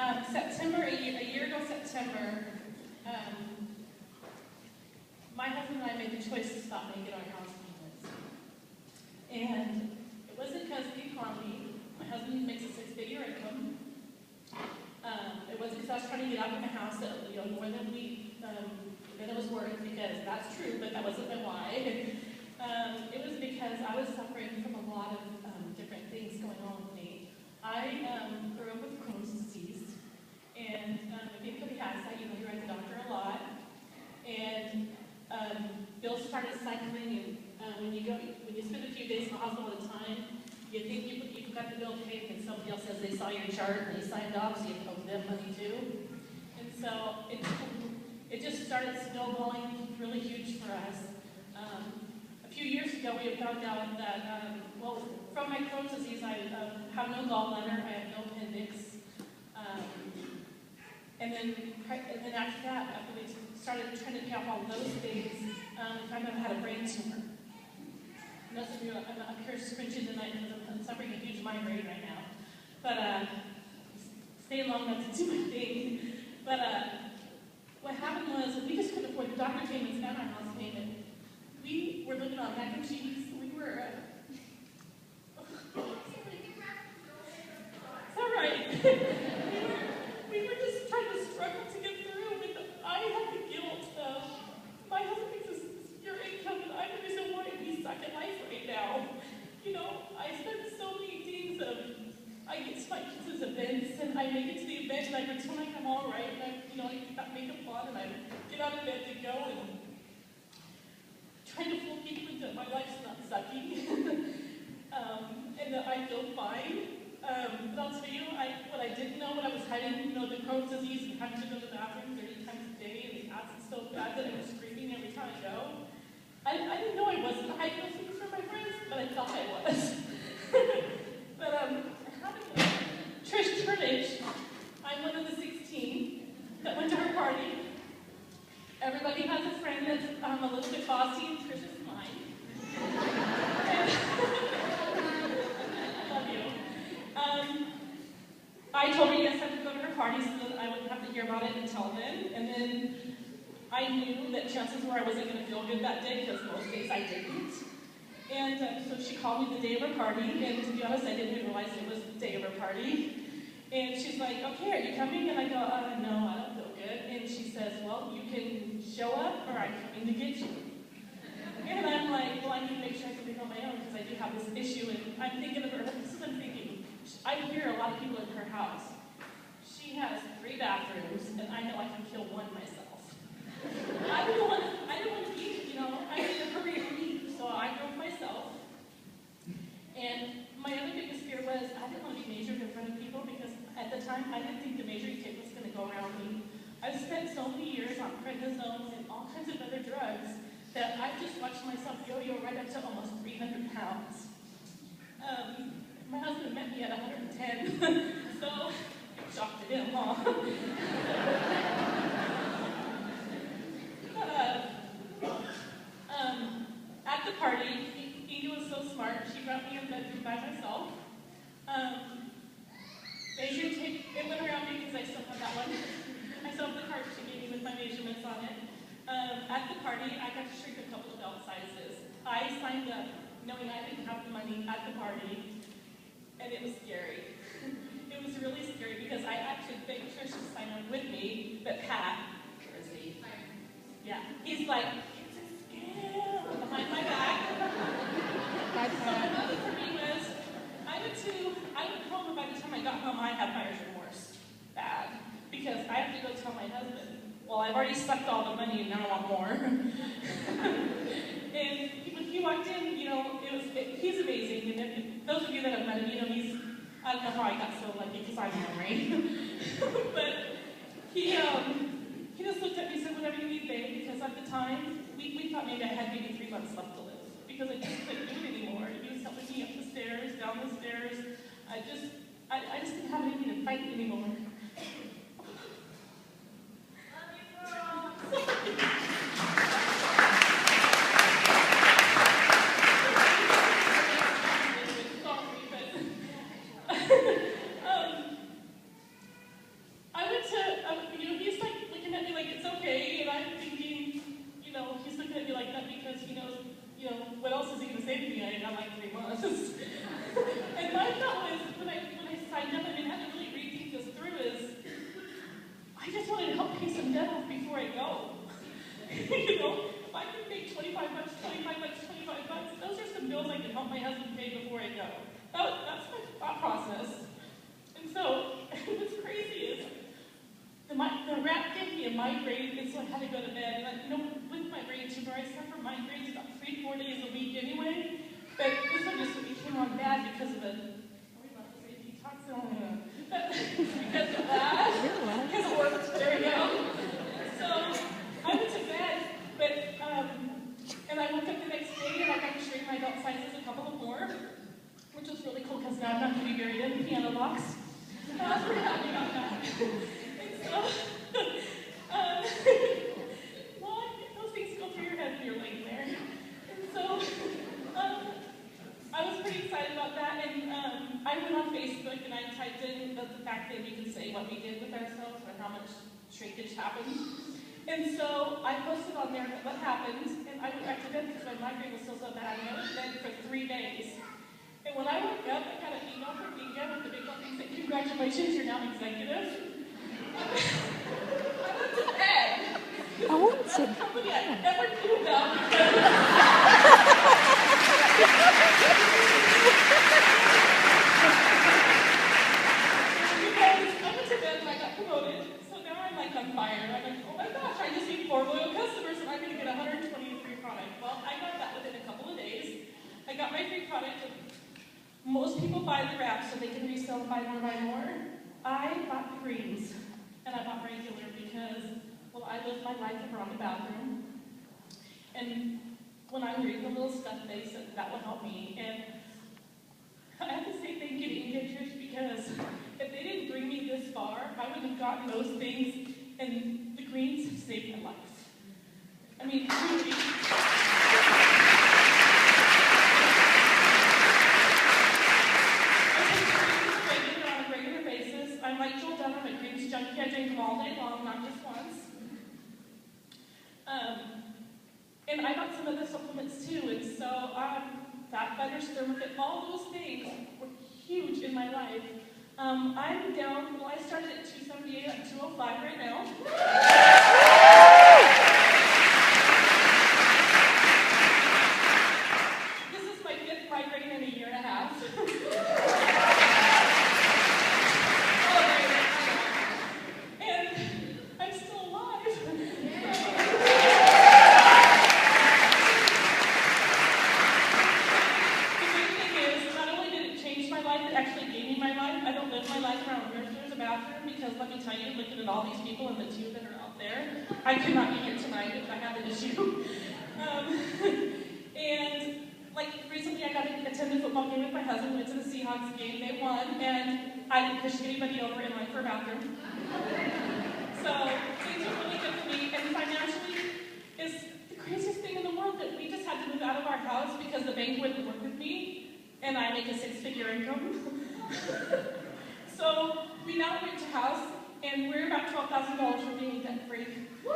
A year ago September, my husband and I made the choice to stop making our house payments. And it wasn't because of the economy. My husband makes a six-figure income. It wasn't because I was trying to get out of the house more than it was worth, because that's true, but that wasn't my why. It was because I was suffering from a lot of different things going on with me. I grew up with Crohn's disease, and if anybody has that, you're at the doctor a lot. And bills started cycling, and when you spend a few days in the hospital at a time, you think you've got the bill paid, and somebody else says they saw your chart and they signed off, so you owe them money too. And so it just started snowballing really huge for us. A few years ago, we had found out that, from my Crohn's disease, I have no gallbladder, I have no appendix. And then after that, after we started trying to pay off all those things, we found out I had a brain tumor. Most of you, I'm up here scrunching tonight because I'm suffering a huge migraine right now. But staying long enough to do my thing. But what happened was we just couldn't afford the doctor payments and our house payment. We were living on mac and cheese. We were. It's all right. we were just trying to struggle to get through. I had the guilt of my husband makes a secure income, and I'm the reason why we suck at life right now. I spent so many things of I get to my kids' events, and I make it to the event, and I pretend like I'm all right, and I got makeup on, and I get out of bed to go, and trying to fool people into my life's not sucking, and that I feel fine. But I'll tell you, what I didn't know when I was hiding, the Crohn's disease and having to go to the bathroom 30 times a day, and the acid so bad that I was screaming every time I go. I didn't know I wasn't hiding those things from my friends, but I thought I was. But Trish Turnage, I'm one of the 16 that went to her party. Everybody has a friend that's a little bit bossy, and Trish is mine. I love you. I told her yes, I would go to her party so that I wouldn't have to hear about it until then. And then I knew that chances were I wasn't going to feel good that day, because most days I didn't. And so she called me the day of her party, and to be honest, I didn't even realize it was the day of her party. And she's like, okay, are you coming? And I go, no, I don't feel good. And she says, well, you can show up, or I'm coming to get you. And I'm like, well, I need to make sure I can be on my own, because I do have this issue. And I'm thinking of her, this is what I'm thinking. I hear a lot of people in her house. She has 3 bathrooms, and I know I can kill one myself. I didn't want to eat, I need to hurry and eat, so I drove myself. And my other biggest fear was I didn't want to be measured in front of people, because at the time I didn't think the measuring tape was going to go around me. I've spent so many years on prednisone and all kinds of other drugs that I've just watched myself yo-yo right up to almost 300 pounds. My husband met me at 110, so shock to him, huh? At the party, Inga was so smart, she brought me in bedroom by myself. Measuring tape, it went around me because I still have that one. I still have the card she gave me with my measurements on it. At the party, I got to shrink a couple of belt sizes. I signed up knowing I didn't have the money at the party, and it was scary. It was really scary because I actually begged Trish to sign up with me, but Pat, where is he? Yeah, he's like, it's a scam behind my back. So another for me was, I went home, and by the time I got home, I had buyer's remorse. Bad. Because I have to go tell my husband, well, I've already sucked all the money and now I want more. And when he walked in, he's amazing. And if those of you that have met him, I don't know how I got so lucky because I'm married. But he just looked at me and said, whatever you need, babe, because at the time, we thought maybe I had maybe 3 months left to live. Because I just couldn't do it anymore. He was helping me up the stairs, down the stairs. I just didn't have anything to fight anymore. have to be buried in a piano box. I was pretty happy about that. And so, well, those things go through your head when you're laying there. And so, I was pretty excited about that, and I went on Facebook and I typed in the fact that we can say what we did with ourselves or how much shrinkage happened. And so I posted on there what happened, and I went back to bed because my migraine was still so bad. I went to bed for 3 days. And when I woke up, I got an email from Inga with the big one thing saying, "Congratulations, you're now executive." I went to bed. I want to. That's a company I never knew about. Because I went to bed and I got promoted, so now I'm like on fire. I'm like, oh my gosh, I just need 4 loyal customers and I'm going to get 120 free product. Well, I got that within a couple of days. I got my free product, and most people buy the wraps so they can resell and buy more. I bought the greens, and I bought regular because, well, I live my life around the bathroom. And when I read the little stuff, they said that would help me. And I have to say thank you to Engagers because if they didn't bring me this far, I wouldn't have gotten those things, and the greens have saved my life. I mean, truly. On a regular basis. I'm like Joel Dunham, a greens junkie. I drink them all day long, not just once. And I got some other supplements too, and so fat butter, Thermofit, all those things were huge in my life. I'm down, well, I started at 278, I'm 205 right now. This is my 5th migraine in a year and a half. And I'm still alive. The great thing is, not only did it change my life, it actually gave me my life. I don't live my life around where there's a bathroom because let me tell you, looking at all these people and the 2 that are out there, I could not be here tonight if I had an issue. And like recently I got to attend a football game with my husband, went to the Seahawks game, they won, and I didn't push anybody over in line for a bathroom. So things are really good for me, and financially is the craziest thing in the world that we just had to move out of our house because the bank wouldn't work with me, and I make a 6-figure income. So we now rent a house, and we're about $12,000 from being debt free. So,